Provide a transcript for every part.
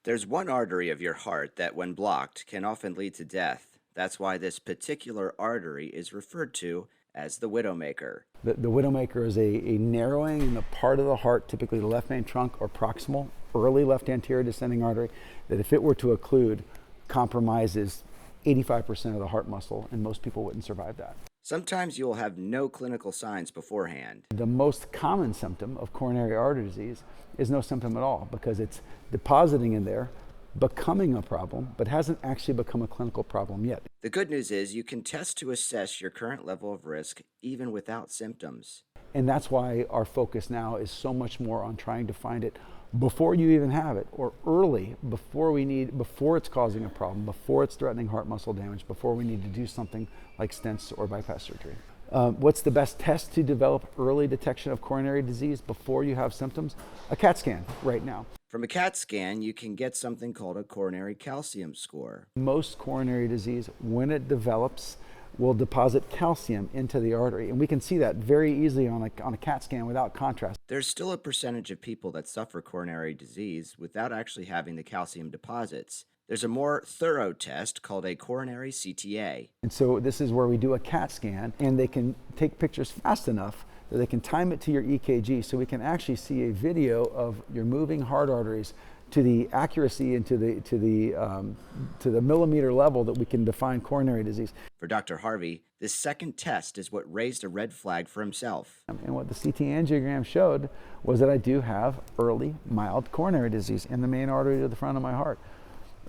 There's one artery of your heart that, when blocked, can often lead to death. That's why this particular artery is referred to as the widowmaker. The widowmaker is a narrowing in the part of the heart, typically the left main trunk or proximal, early left anterior descending artery, that if it were to occlude, compromises 85% of the heart muscle, and most people wouldn't survive that. Sometimes you'll have no clinical signs beforehand. The most common symptom of coronary artery disease is no symptom at all because it's depositing in there, becoming a problem, but hasn't actually become a clinical problem yet. The good news is you can test to assess your current level of risk even without symptoms. And that's why our focus now is so much more on trying to find it before you even have it, or early, before it's causing a problem, before it's threatening heart muscle damage, before we need to do something like stents or bypass surgery. What's the best test to develop early detection of coronary disease before you have symptoms? A CAT scan right now. From a CAT scan, you can get something called a coronary calcium score. Most coronary disease, when it develops, will deposit calcium into the artery. And we can see that very easily on a CAT scan without contrast. There's still a percentage of people that suffer coronary disease without actually having the calcium deposits. There's a more thorough test called a coronary CTA. And so this is where we do a CAT scan, and they can take pictures fast enough that they can time it to your EKG, so we can actually see a video of your moving heart arteries to the accuracy and to the millimeter level that we can define coronary disease. For Dr. Harvey, this second test is what raised a red flag for himself. And what the CT angiogram showed was that I do have early mild coronary disease in the main artery to the front of my heart.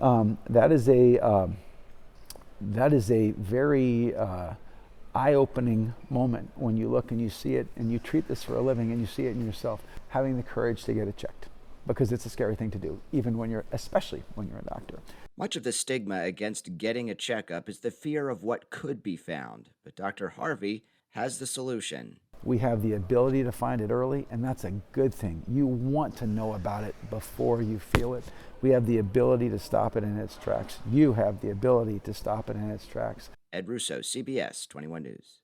That is a very eye-opening moment when you look and you see it, and you treat this for a living and you see it in yourself, having the courage to get it checked, because it's a scary thing to do, especially when you're a doctor. Much of the stigma against getting a checkup is the fear of what could be found, but Dr. Harvey has the solution. We have the ability to find it early, and that's a good thing. You want to know about it before you feel it. We have the ability to stop it in its tracks. You have the ability to stop it in its tracks. Ed Russo, CBS 21 News.